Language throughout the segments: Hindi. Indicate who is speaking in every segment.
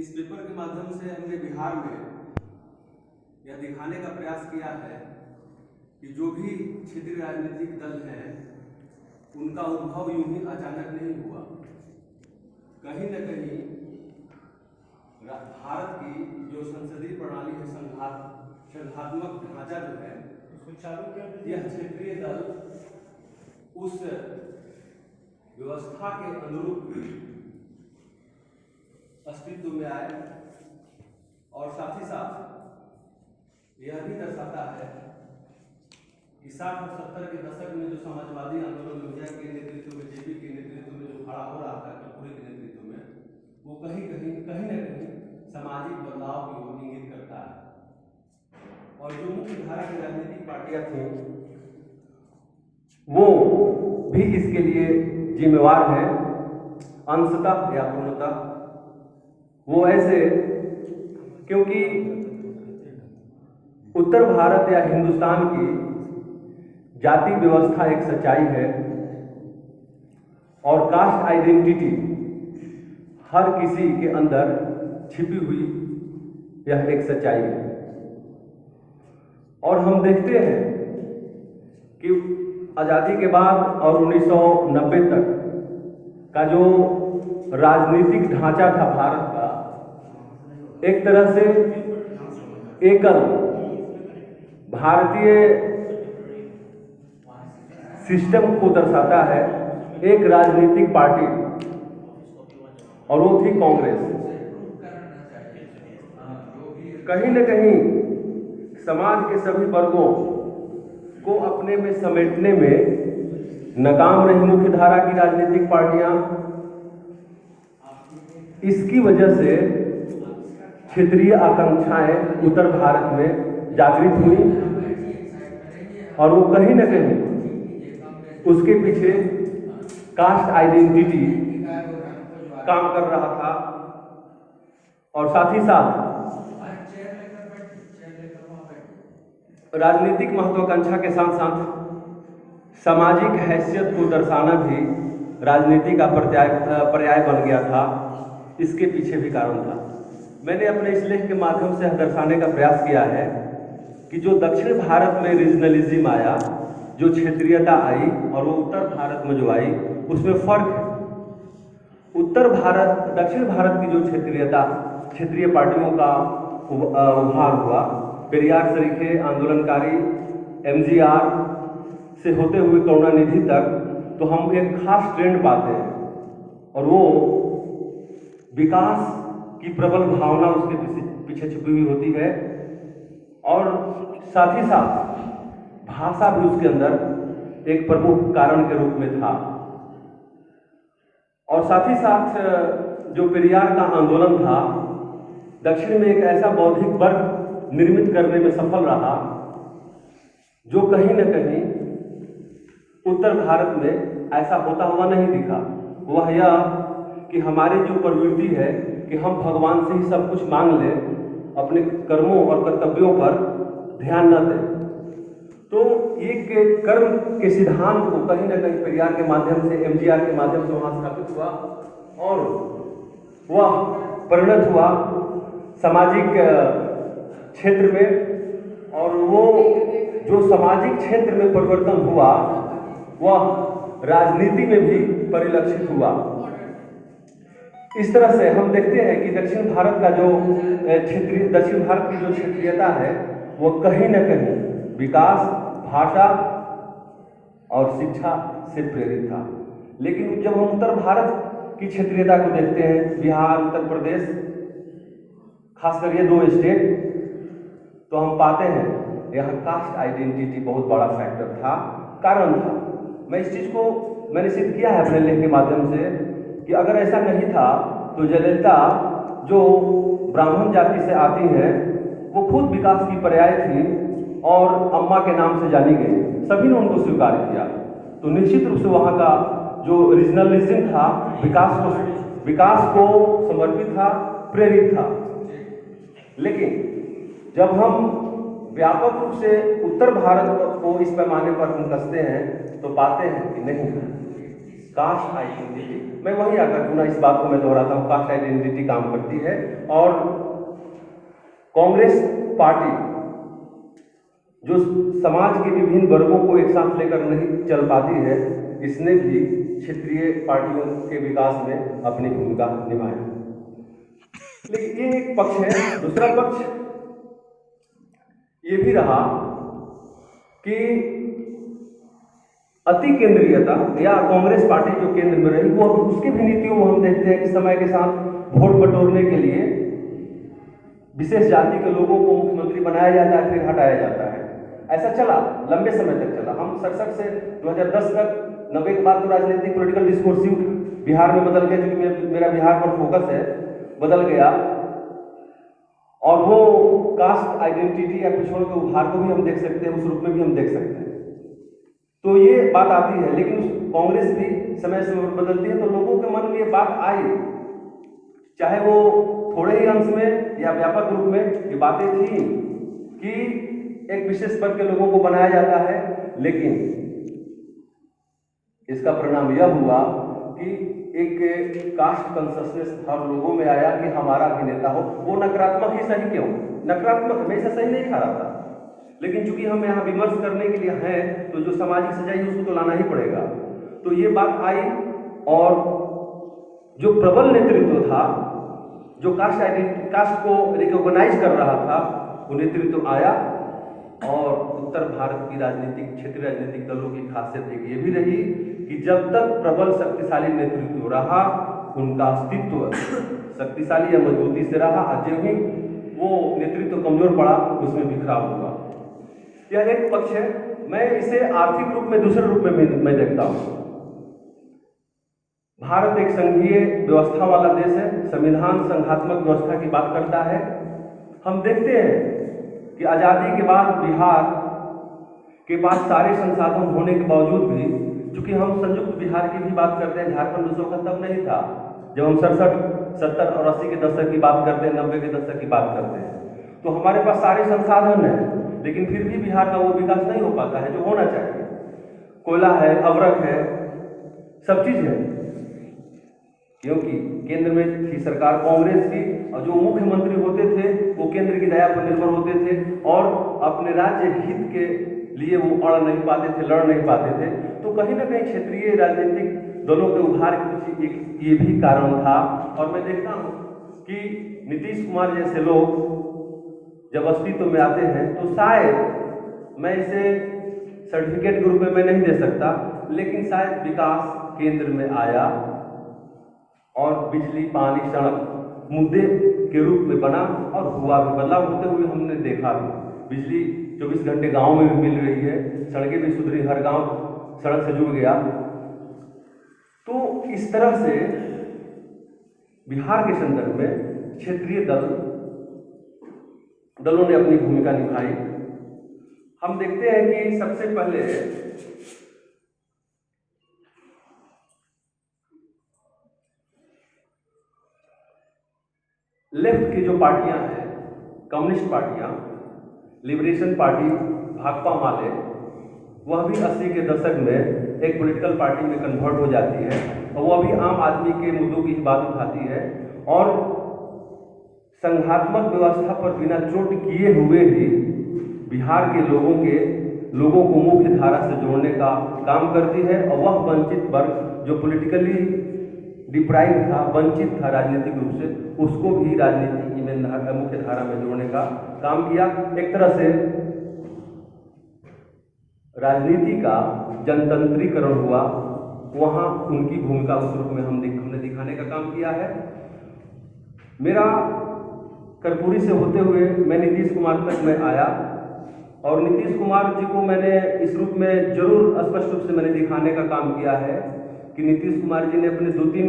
Speaker 1: इस पेपर के माध्यम से हमने बिहार में यह दिखाने का प्रयास किया है कि जो भी क्षेत्रीय राजनीतिक दल हैं उनका उद्भव यूं ही अचानक नहीं हुआ। कहीं न कहीं भारत की जो संसदीय प्रणाली है, संघात्मक ढांचा जो है, यह क्षेत्रीय दल उस व्यवस्था के अनुरूप अस्तित्व में आए और साथ ही साथ यह भी दर्शाता है कि 60 और 70 के दशक में जो समाजवादी आंदोलन लोहिया के नेतृत्व में, जेपी के नेतृत्व में जो खड़ा हो रहा था, कर्पूरी के नेतृत्व में, वो कहीं न कहीं सामाजिक बदलाव की ओर इंगित करता है। और जो मुख्य धारा की राजनीतिक पार्टियां थी वो भी इसके लिए जिम्मेवार हैं, अंशतः या पूर्णतः। वो ऐसे क्योंकि उत्तर भारत या हिंदुस्तान की जाति व्यवस्था एक सच्चाई है और कास्ट आइडेंटिटी हर किसी के अंदर छिपी हुई यह एक सच्चाई है। और हम देखते हैं कि आज़ादी के बाद और 1990 तक का जो राजनीतिक ढांचा था भारत का, एक तरह से एकल भारतीय सिस्टम को दर्शाता है, एक राजनीतिक पार्टी, और वो थी कांग्रेस। कहीं न कहीं समाज के सभी वर्गों को अपने में समेटने में नाकाम रही मुख्य धारा की राजनीतिक पार्टियां। इसकी वजह से क्षेत्रीय आकांक्षाएं उत्तर भारत में जागृत हुई और वो कहीं न कहीं उसके पीछे कास्ट आइडेंटिटी काम कर रहा था। और साथ ही साथ राजनीतिक महत्वाकांक्षा के साथ साथ सामाजिक हैसियत को दर्शाना भी राजनीति का पर्याय बन गया था। इसके पीछे भी कारण था। मैंने अपने इस लेख के माध्यम से दर्शाने का प्रयास किया है कि जो दक्षिण भारत में रीजनलिज्म आया, जो क्षेत्रीयता आई, और वो उत्तर भारत में जो आई, उसमें फर्क है। उत्तर भारत, दक्षिण भारत की जो क्षेत्रीय पार्टियों का उभार हुआ, पेरियार सरीखे आंदोलनकारी, एमजीआर से होते हुए करुणानिधि तक, तो हम एक खास ट्रेंड पाते हैं और वो विकास की प्रबल भावना उसके पीछे छुपी हुई होती है। और साथ ही साथ भाषा भी उसके अंदर एक प्रमुख कारण के रूप में था। और साथ ही साथ जो पेरियार का आंदोलन था, दक्षिण में एक ऐसा बौद्धिक वर्ग निर्मित करने में सफल रहा जो कहीं न कहीं उत्तर भारत में ऐसा होता हुआ नहीं दिखा। वह यह कि हमारी जो प्रवृत्ति है कि हम भगवान से ही सब कुछ मांग लें, अपने कर्मों और कर्तव्यों पर ध्यान न दें। तो ये कर्म के सिद्धांत को कहीं न कहीं पेरियार के माध्यम से, एमजीआर के माध्यम से वहाँ स्थापित हुआ और वह परिणत हुआ सामाजिक क्षेत्र में। और वो जो सामाजिक क्षेत्र में परिवर्तन हुआ वह राजनीति में भी परिलक्षित हुआ। इस तरह से हम देखते हैं कि दक्षिण भारत की जो क्षेत्रीयता है वो कहीं न कहीं विकास, भाषा और शिक्षा से प्रेरित था। लेकिन जब हम उत्तर भारत की क्षेत्रीयता को देखते हैं, बिहार, उत्तर प्रदेश, खासकर ये 2 स्टेट, तो हम पाते हैं यहाँ कास्ट आइडेंटिटी बहुत बड़ा फैक्टर था, कारण था। मैं इस चीज़ को मैंने सिद्ध किया है अपने लेख के माध्यम से कि अगर ऐसा नहीं था तो जयललिता जो ब्राह्मण जाति से आती हैं वो खुद विकास की पर्याय थी और अम्मा के नाम से जानी गई, सभी ने उनको स्वीकार किया। तो निश्चित रूप से वहाँ का जो रीजनलिज्म था विकास को समर्पित था, प्रेरित था। लेकिन जब हम व्यापक रूप से उत्तर भारत को इस पैमाने पर हम कसते हैं तो पाते हैं कि नहीं, कास्ट आइडेंटिटी, मैं वही आकर क्यों ना इस बात को मैं दोहराता हूँ, कास्ट आइडेंटिटी काम करती है। और कांग्रेस पार्टी जो समाज के विभिन्न वर्गों को एक साथ लेकर नहीं चल पाती है, इसने भी क्षेत्रीय पार्टियों के विकास में अपनी भूमिका निभाई। लेकिन ये एक पक्ष है। दूसरा पक्ष ये भी रहा कि अति केंद्रीयता या कांग्रेस पार्टी जो केंद्र में रही, वो उसकी भी नीतियों में हम देखते हैं कि समय के साथ वोट बटोरने के लिए विशेष जाति के लोगों को मुख्यमंत्री बनाया जाता है, फिर हटाया जाता है। ऐसा चला, लंबे समय तक चला। हम 67 से 2010 तक, 90 के बाद तो राजनीतिक पॉलिटिकल डिस्कोर्सिव बिहार में बदल गया, क्योंकि मेरा बिहार पर फोकस है, बदल गया। और वो कास्ट आइडेंटिटी या पिछड़ों के उभार को भी हम देख सकते हैं, उस रूप में भी हम देख सकते हैं। तो ये बात आती है, लेकिन कांग्रेस भी समय समय पर बदलती है, तो लोगों के मन में ये बात आई, चाहे वो थोड़े ही अंश में या व्यापक रूप में ये बातें थी कि एक विशेष वर्ग के लोगों को बनाया जाता है। लेकिन इसका परिणाम यह हुआ कि एक कास्ट कॉन्शसनेस हर लोगों में आया कि हमारा भी नेता हो। वो नकारात्मक ही सही क्यों, नकारात्मक हमेशा सही नहीं खा रहा था, लेकिन चूंकि हम यहाँ विमर्श करने के लिए हैं, तो जो सामाजिक सच्चाई है उसको तो लाना ही पड़ेगा। तो ये बात आई, और जो प्रबल नेतृत्व था, जो कास्ट को रिकॉग्नाइज कर रहा था, वो नेतृत्व आया। और उत्तर भारत की राजनीतिक, क्षेत्रीय राजनीतिक दलों की खासियत एक ये भी रही कि जब तक प्रबल शक्तिशाली नेतृत्व रहा, उनका अस्तित्व शक्तिशाली या मजबूती से रहा। आज भी वो नेतृत्व कमजोर पड़ा, उसमें बिखराव हुआ। यह एक पक्ष है। मैं इसे आर्थिक रूप में दूसरे रूप में मैं देखता हूँ। भारत एक संघीय व्यवस्था वाला देश है, संविधान संघात्मक व्यवस्था की बात करता है। हम देखते हैं कि आज़ादी के बाद बिहार के पास सारे संसाधन होने के बावजूद भी, चूंकि हम संयुक्त बिहार की भी बात करते हैं, झारखंड दूसरों का तब नहीं था, जब हम 67, 70 और 80 के दशक की बात करते हैं, 90 के दशक की बात करते हैं, तो हमारे पास सारे संसाधन हैं, लेकिन फिर भी बिहार का वो विकास नहीं हो पाता है जो होना चाहिए। कोयला है, अवरक है, सब चीज़ है, क्योंकि केंद्र में थी सरकार कांग्रेस की, और जो मुख्यमंत्री होते थे वो केंद्र की दया पर निर्भर होते थे, और अपने राज्य हित के लिए वो अड़ नहीं पाते थे, लड़ नहीं पाते थे। तो कहीं ना कहीं क्षेत्रीय राजनीतिक दलों के उभार के पीछे एक ये भी कारण था। और मैं देखता हूँ कि नीतीश कुमार जैसे लोग जब अस्तित्व में आते हैं, तो शायद मैं इसे सर्टिफिकेट के रूप में मैं नहीं दे सकता, लेकिन शायद विकास केंद्र में आया और बिजली, पानी, सड़क मुद्दे के रूप में बना, और हुआ भी, बदलाव होते हुए हमने देखा भी। बिजली 24 घंटे गांव में भी मिल रही है, सड़कें भी सुधरी, हर गांव सड़क से जुड़ गया। तो इस तरह से बिहार के संदर्भ में क्षेत्रीय दलों ने अपनी भूमिका निभाई। हम देखते हैं कि सबसे पहले लेफ्ट की जो पार्टियां हैं, कम्युनिस्ट पार्टियां, लिबरेशन पार्टी, भाकपा माले, वह भी 80 के दशक में एक पॉलिटिकल पार्टी में कन्वर्ट हो जाती है, और वह भी आम आदमी के मुद्दों की बात उठाती है, और संघात्मक व्यवस्था पर बिना चोट किए हुए ही बिहार के लोगों को मुख्य धारा से जोड़ने का काम करती है। और वह वंचित वर्ग जो पॉलिटिकली डिप्राइव था, वंचित था राजनीतिक रूप से, उसको भी राजनीति में मुख्य धारा में जोड़ने का काम किया। एक तरह से राजनीति का जनतंत्रीकरण हुआ, वहाँ उनकी भूमिका उस रूप में हमने दिखाने का काम किया है। मेरा कर्पूरी से होते हुए मैं नीतीश कुमार तक मैं आया, और नीतीश कुमार जी को मैंने इस रूप में जरूर स्पष्ट रूप से मैंने दिखाने का काम किया है कि नीतीश कुमार जी ने अपने 2-3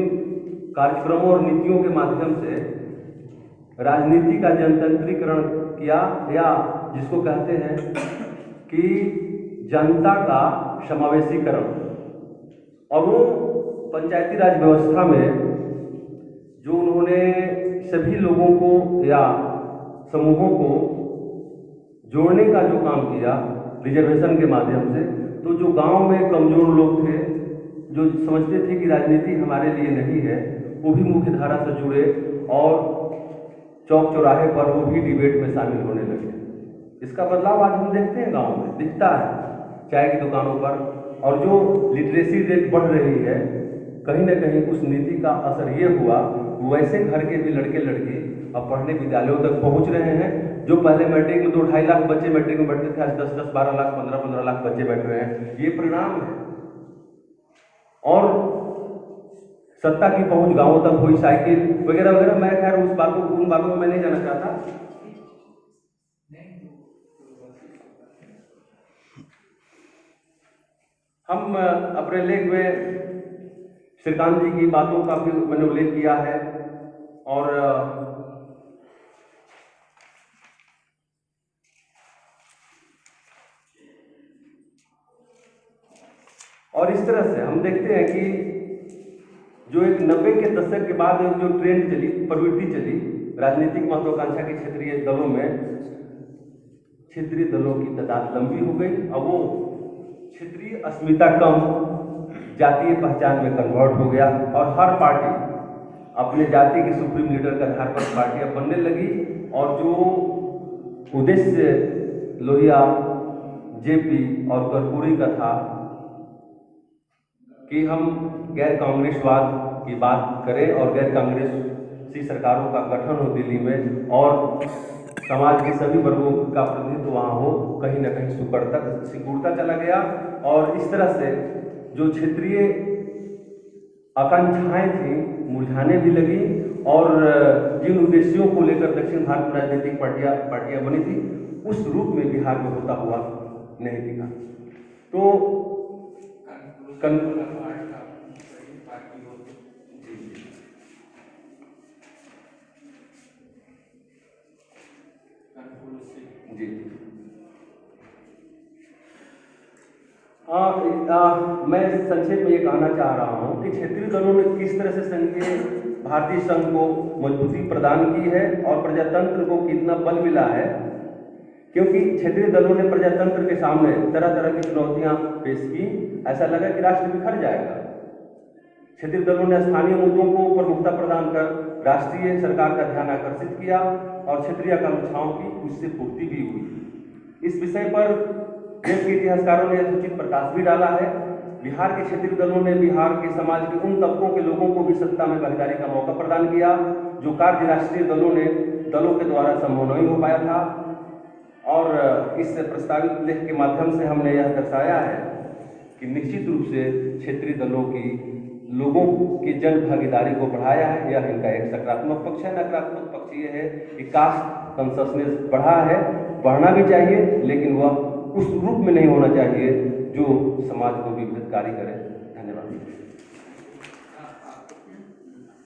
Speaker 1: कार्यक्रमों और नीतियों के माध्यम से राजनीति का जनतंत्रीकरण किया, या जिसको कहते हैं कि जनता का समावेशीकरण। और वो पंचायती राज व्यवस्था में जो उन्होंने सभी लोगों को या समूहों को जोड़ने का जो काम किया रिजर्वेशन के माध्यम से, तो जो गांव में कमजोर लोग थे जो समझते थे कि राजनीति हमारे लिए नहीं है, वो भी मुख्य धारा से जुड़े और चौक चौराहे पर वो भी डिबेट में शामिल होने लगे। इसका बदलाव आज हम देखते हैं, गांव में दिखता है, चाय की दुकानों पर। और जो लिटरेसी रेट बढ़ रही है, कहीं ना कहीं उस नीति का असर ये हुआ, वैसे घर के भी लड़के लड़की अब पढ़ने विद्यालयों तक पहुंच रहे हैं। जो पहले मैट्रिक में 2-2.5 लाख बच्चे मैट्रिक में बैठते थे, आज 10-10, 12 लाख, 15-15 लाख बच्चे बैठ रहे हैं। ये परिणाम है। और सत्ता की पहुंच गांवों तक हुई, साइकिल वगैरह वगैरह। मैं खैर उन बातों में मैं नहीं जाना चाहता। हम अपने लेख में श्रीकांत जी की बातों का भी मैंने उल्लेख किया है। और इस तरह से हम देखते हैं कि जो एक 90 के दशक के बाद जो ट्रेंड चली, प्रवृत्ति चली राजनीतिक महत्वाकांक्षा के क्षेत्रीय दलों में, क्षेत्रीय दलों की तादाद लंबी हो गई। अब वो क्षेत्रीय अस्मिता कम, जातीय पहचान में कन्वर्ट हो गया और हर पार्टी अपने जाति के सुप्रीम लीडर के आधार पर पार्टियां बनने लगी। और जो उद्देश्य लोहिया, जेपी और कर्पूरी का था कि हम गैर कांग्रेसवाद की बात करें और गैर कांग्रेसी सरकारों का गठन हो दिल्ली में, और समाज के सभी वर्गों का प्रतिनिधित्व वहाँ हो, कहीं ना कहीं सिकुड़ता चला गया। और इस तरह से जो क्षेत्रीय आकांक्षाएं थी मुरझाने भी लगी, और जिन उद्देश्यों को लेकर दक्षिण भारत में राजनीतिक पार्टियां बनी थी, उस रूप में बिहार में होता हुआ नहीं दिखा। तो जी मैं संक्षेप में ये कहना चाह रहा हूँ कि क्षेत्रीय दलों ने किस तरह से संघीय भारतीय संघ को मजबूती प्रदान की है और प्रजातंत्र को कितना बल मिला है। क्योंकि क्षेत्रीय दलों ने प्रजातंत्र के सामने तरह तरह की चुनौतियां पेश की, ऐसा लगा कि राष्ट्र बिखर जाएगा। क्षेत्रीय दलों ने स्थानीय मुद्दों को प्रमुखता प्रदान कर राष्ट्रीय सरकार का ध्यान आकर्षित किया और क्षेत्रीय आकांक्षाओं की उससे पूर्ति भी हुई। इस विषय पर देश के इतिहासकारों ने यथोचित प्रकाश भी डाला है। बिहार के क्षेत्रीय दलों ने बिहार के समाज के उन तबकों के लोगों को भी सत्ता में भागीदारी का मौका प्रदान किया जो कार्य राष्ट्रीय दलों के द्वारा संभव नहीं हो पाया था। और इस प्रस्तावित लेख के माध्यम से हमने यह दर्शाया है कि निश्चित रूप से क्षेत्रीय दलों की लोगों की जन भागीदारी को बढ़ाया है। यह इनका एक सकारात्मक पक्ष है। नकारात्मक पक्ष ये है कि कास्ट कंसंसनेस बढ़ा है, बढ़ना भी चाहिए, लेकिन वह उस रूप में नहीं होना चाहिए जो समाज को विभेदकारी करे। धन्यवाद।